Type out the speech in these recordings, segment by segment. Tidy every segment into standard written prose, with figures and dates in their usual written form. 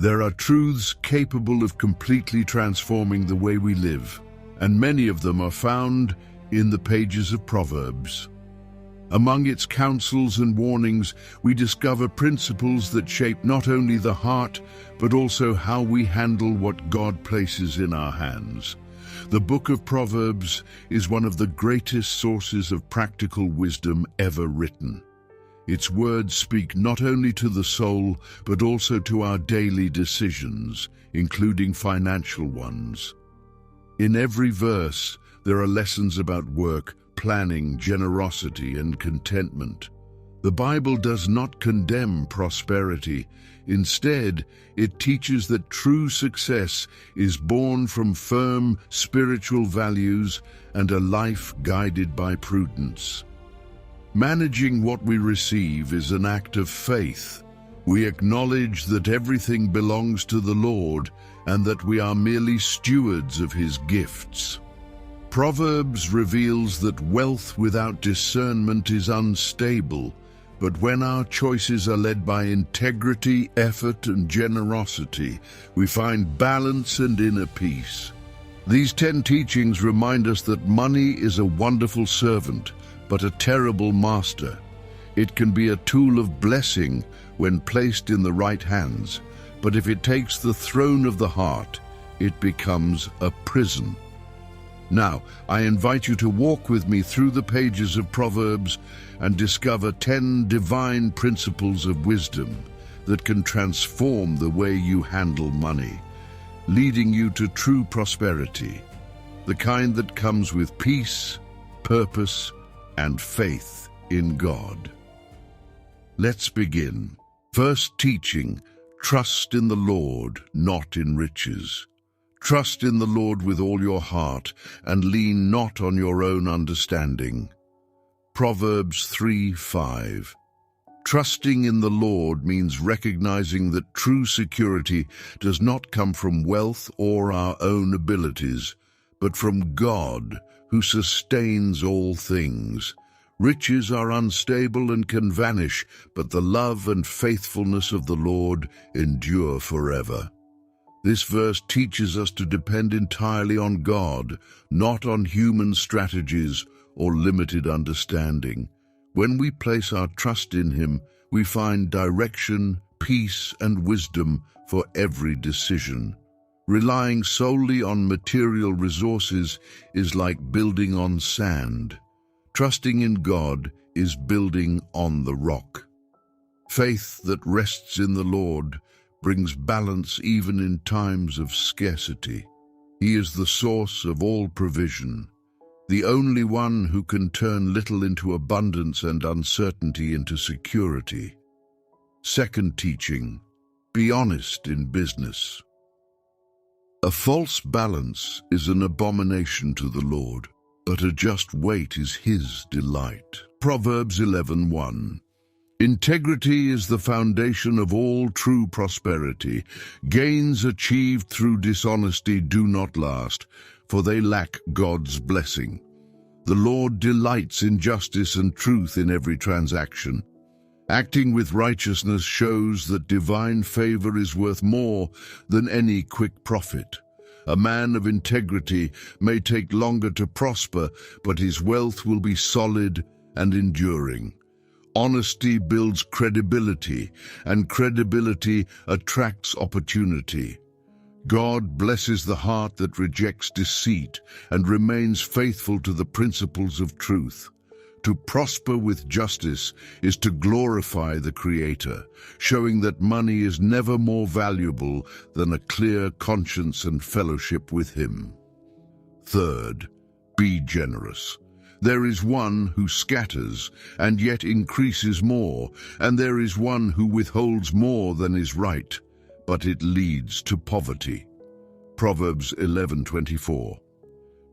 There are truths capable of completely transforming the way we live, and many of them are found in the pages of Proverbs. Among its counsels and warnings, we discover principles that shape not only the heart, but also how we handle what God places in our hands. The book of Proverbs is one of the greatest sources of practical wisdom ever written. Its words speak not only to the soul, but also to our daily decisions, including financial ones. In every verse, there are lessons about work, planning, generosity, and contentment. The Bible does not condemn prosperity. Instead, it teaches that true success is born from firm spiritual values and a life guided by prudence. Managing what we receive is an act of faith. We acknowledge that everything belongs to the Lord and that we are merely stewards of His gifts. Proverbs reveals that wealth without discernment is unstable, but when our choices are led by integrity, effort, and generosity, we find balance and inner peace. These 10 teachings remind us that money is a wonderful servant, but a terrible master. It can be a tool of blessing when placed in the right hands, but if it takes the throne of the heart, it becomes a prison. Now, I invite you to walk with me through the pages of Proverbs and discover 10 divine principles of wisdom that can transform the way you handle money, leading you to true prosperity, the kind that comes with peace, purpose, and faith in God. Let's begin. First teaching, trust in the Lord, not in riches. Trust in the Lord with all your heart, and lean not on your own understanding. Proverbs 3:5. Trusting in the Lord means recognizing that true security does not come from wealth or our own abilities, but from God, who sustains all things. Riches are unstable and can vanish, but the love and faithfulness of the Lord endure forever. This verse teaches us to depend entirely on God, not on human strategies or limited understanding. When we place our trust in Him, we find direction, peace, and wisdom for every decision. Relying solely on material resources is like building on sand. Trusting in God is building on the rock. Faith that rests in the Lord brings balance even in times of scarcity. He is the source of all provision, the only one who can turn little into abundance and uncertainty into security. Second teaching, be honest in business. A false balance is an abomination to the Lord, but a just weight is His delight. Proverbs 11:1. Integrity is the foundation of all true prosperity. Gains achieved through dishonesty do not last, for they lack God's blessing. The Lord delights in justice and truth in every transaction. Acting with righteousness shows that divine favor is worth more than any quick profit. A man of integrity may take longer to prosper, but his wealth will be solid and enduring. Honesty builds credibility, and credibility attracts opportunity. God blesses the heart that rejects deceit and remains faithful to the principles of truth. To prosper with justice is to glorify the Creator, showing that money is never more valuable than a clear conscience and fellowship with Him. Third, be generous. There is one who scatters and yet increases more, and there is one who withholds more than is right, but it leads to poverty. Proverbs 11:24.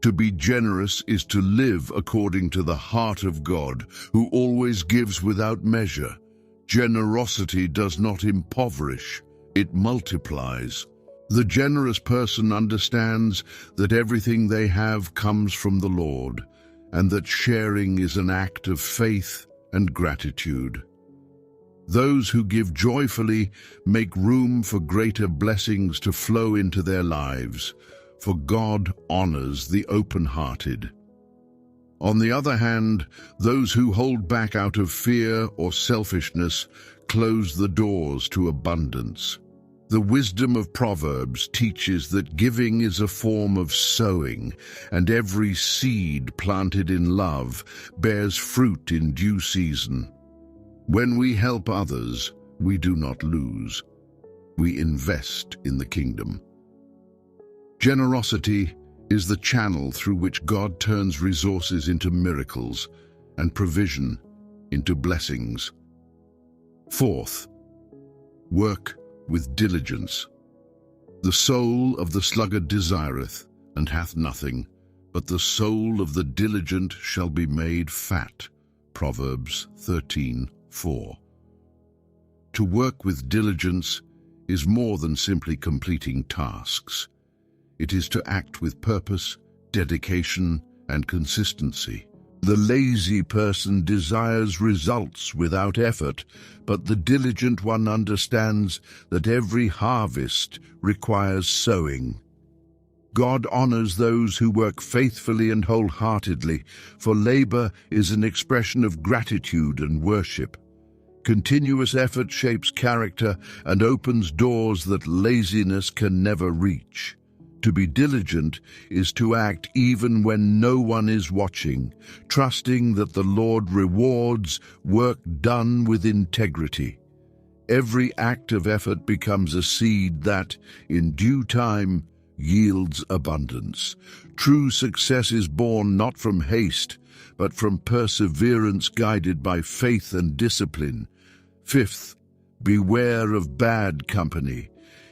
To be generous is to live according to the heart of God, who always gives without measure. Generosity does not impoverish, it multiplies. The generous person understands that everything they have comes from the Lord, and that sharing is an act of faith and gratitude. Those who give joyfully make room for greater blessings to flow into their lives, for God honors the open-hearted. On the other hand, those who hold back out of fear or selfishness close the doors to abundance. The wisdom of Proverbs teaches that giving is a form of sowing, and every seed planted in love bears fruit in due season. When we help others, we do not lose. We invest in the kingdom. Generosity is the channel through which God turns resources into miracles and provision into blessings. Fourth, work with diligence. The soul of the sluggard desireth, and hath nothing, but the soul of the diligent shall be made fat. Proverbs 13:4. To work with diligence is more than simply completing tasks. It is to act with purpose, dedication, and consistency. The lazy person desires results without effort, but the diligent one understands that every harvest requires sowing. God honors those who work faithfully and wholeheartedly, for labor is an expression of gratitude and worship. Continuous effort shapes character and opens doors that laziness can never reach. To be diligent is to act even when no one is watching, trusting that the Lord rewards work done with integrity. Every act of effort becomes a seed that, in due time, yields abundance. True success is born not from haste, but from perseverance guided by faith and discipline. Fifth, beware of bad company.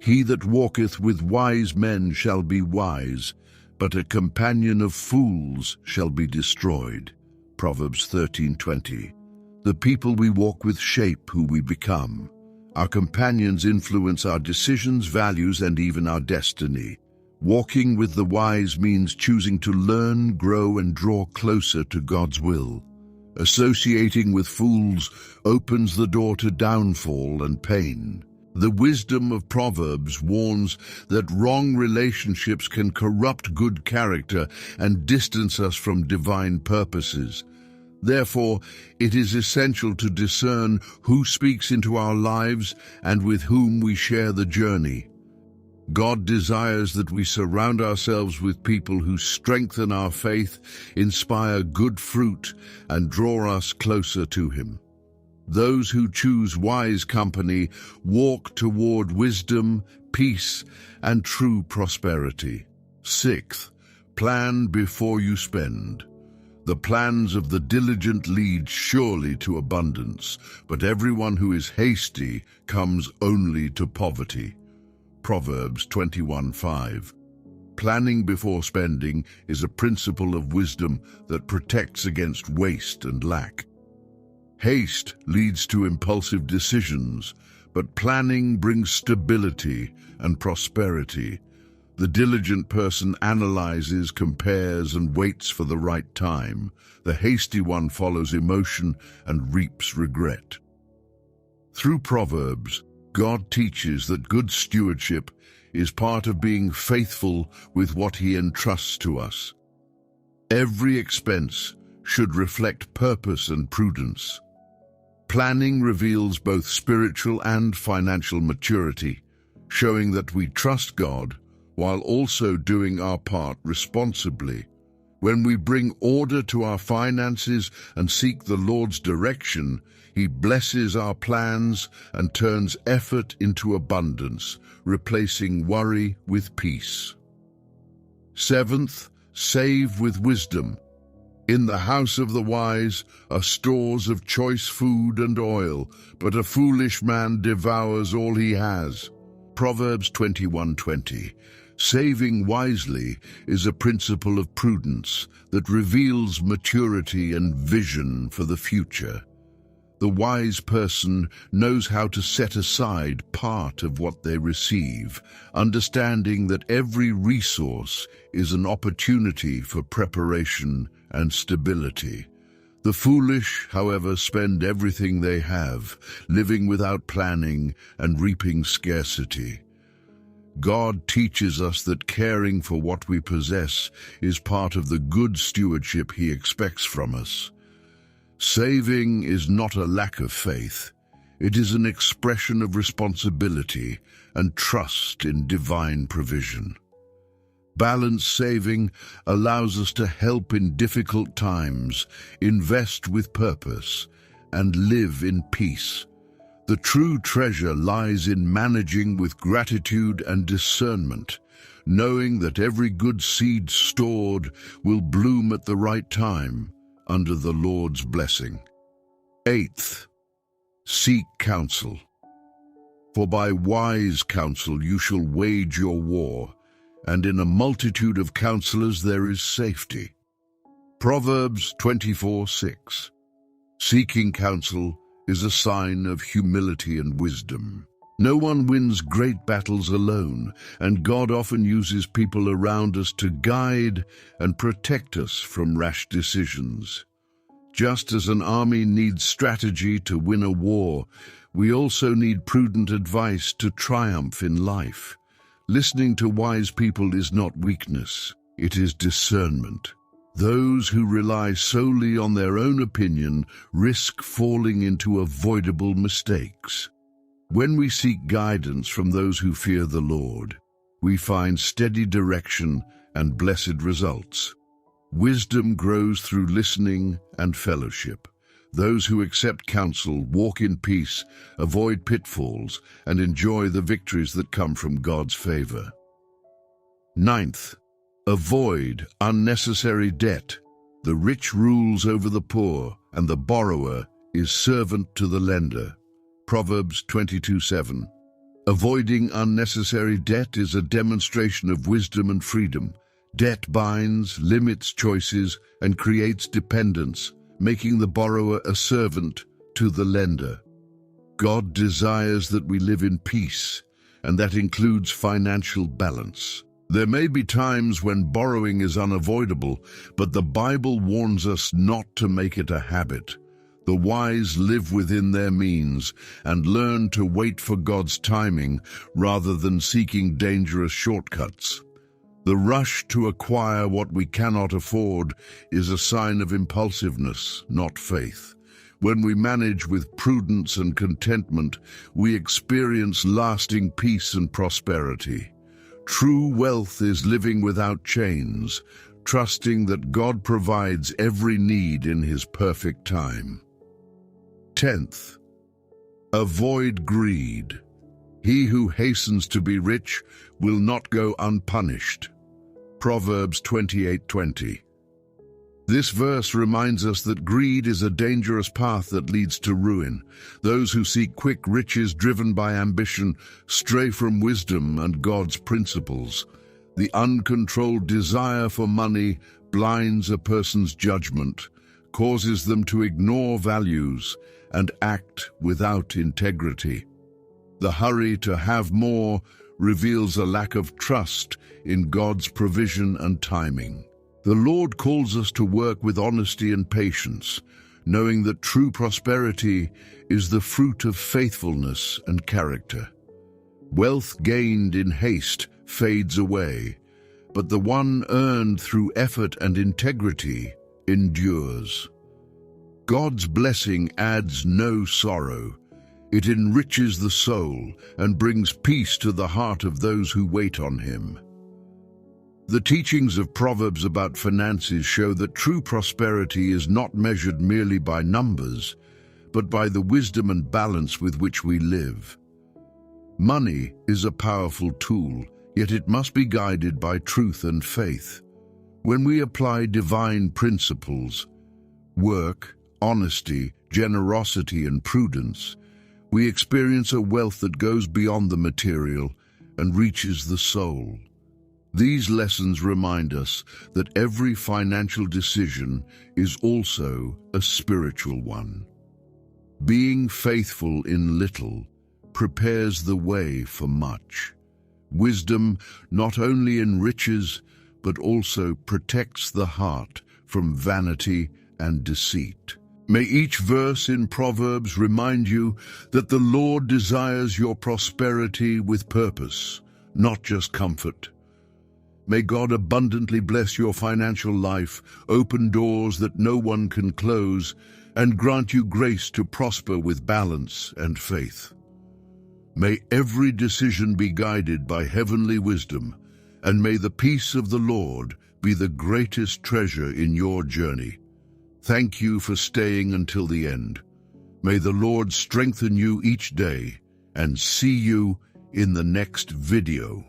He that walketh with wise men shall be wise, but a companion of fools shall be destroyed. Proverbs 13:20. The people we walk with shape who we become. Our companions influence our decisions, values, and even our destiny. Walking with the wise means choosing to learn, grow, and draw closer to God's will. Associating with fools opens the door to downfall and pain. The wisdom of Proverbs warns that wrong relationships can corrupt good character and distance us from divine purposes. Therefore, it is essential to discern who speaks into our lives and with whom we share the journey. God desires that we surround ourselves with people who strengthen our faith, inspire good fruit, and draw us closer to Him. Those who choose wise company walk toward wisdom, peace, and true prosperity. Sixth, plan before you spend. The plans of the diligent lead surely to abundance, but everyone who is hasty comes only to poverty. Proverbs 21:5. Planning before spending is a principle of wisdom that protects against waste and lack. Haste leads to impulsive decisions, but planning brings stability and prosperity. The diligent person analyzes, compares, and waits for the right time. The hasty one follows emotion and reaps regret. Through Proverbs, God teaches that good stewardship is part of being faithful with what He entrusts to us. Every expense should reflect purpose and prudence. Planning reveals both spiritual and financial maturity, showing that we trust God while also doing our part responsibly. When we bring order to our finances and seek the Lord's direction, He blesses our plans and turns effort into abundance, replacing worry with peace. Seventh, save with wisdom. In the house of the wise are stores of choice food and oil, but a foolish man devours all he has. Proverbs 21:20. Saving wisely is a principle of prudence that reveals maturity and vision for the future. The wise person knows how to set aside part of what they receive, understanding that every resource is an opportunity for preparation and stability. The foolish, however, spend everything they have, living without planning and reaping scarcity. God teaches us that caring for what we possess is part of the good stewardship He expects from us. Saving is not a lack of faith. It is an expression of responsibility and trust in divine provision. Balanced saving allows us to help in difficult times, invest with purpose, and live in peace. The true treasure lies in managing with gratitude and discernment, knowing that every good seed stored will bloom at the right time under the Lord's blessing. Eighth, seek counsel. For by wise counsel you shall wage your war, and in a multitude of counselors there is safety. Proverbs 24:6. Seeking counsel is a sign of humility and wisdom. No one wins great battles alone, and God often uses people around us to guide and protect us from rash decisions. Just as an army needs strategy to win a war, we also need prudent advice to triumph in life. Listening to wise people is not weakness, it is discernment. Those who rely solely on their own opinion risk falling into avoidable mistakes. When we seek guidance from those who fear the Lord, we find steady direction and blessed results. Wisdom grows through listening and fellowship. Those who accept counsel walk in peace, avoid pitfalls, and enjoy the victories that come from God's favor. Ninth, avoid unnecessary debt. The rich rules over the poor, and the borrower is servant to the lender. Proverbs 22:7. Avoiding unnecessary debt is a demonstration of wisdom and freedom. Debt binds, limits choices, and creates dependence, making the borrower a servant to the lender. God desires that we live in peace, and that includes financial balance. There may be times when borrowing is unavoidable, but the Bible warns us not to make it a habit. The wise live within their means and learn to wait for God's timing rather than seeking dangerous shortcuts. The rush to acquire what we cannot afford is a sign of impulsiveness, not faith. When we manage with prudence and contentment, we experience lasting peace and prosperity. True wealth is living without chains, trusting that God provides every need in His perfect time. 10th, avoid greed. He who hastens to be rich will not go unpunished. Proverbs 28:20. This verse reminds us that greed is a dangerous path that leads to ruin. Those who seek quick riches driven by ambition stray from wisdom and God's principles. The uncontrolled desire for money blinds a person's judgment, causes them to ignore values, and act without integrity. The hurry to have more reveals a lack of trust in God's provision and timing. The Lord calls us to work with honesty and patience, knowing that true prosperity is the fruit of faithfulness and character. Wealth gained in haste fades away, but the one earned through effort and integrity endures. God's blessing adds no sorrow. It enriches the soul and brings peace to the heart of those who wait on Him. The teachings of Proverbs about finances show that true prosperity is not measured merely by numbers, but by the wisdom and balance with which we live. Money is a powerful tool, yet it must be guided by truth and faith. When we apply divine principles, work, honesty, generosity, and prudence, we experience a wealth that goes beyond the material and reaches the soul. These lessons remind us that every financial decision is also a spiritual one. Being faithful in little prepares the way for much. Wisdom not only enriches, but also protects the heart from vanity and deceit. May each verse in Proverbs remind you that the Lord desires your prosperity with purpose, not just comfort. May God abundantly bless your financial life, open doors that no one can close, and grant you grace to prosper with balance and faith. May every decision be guided by heavenly wisdom, and may the peace of the Lord be the greatest treasure in your journey. Thank you for staying until the end. May the Lord strengthen you each day, and see you in the next video.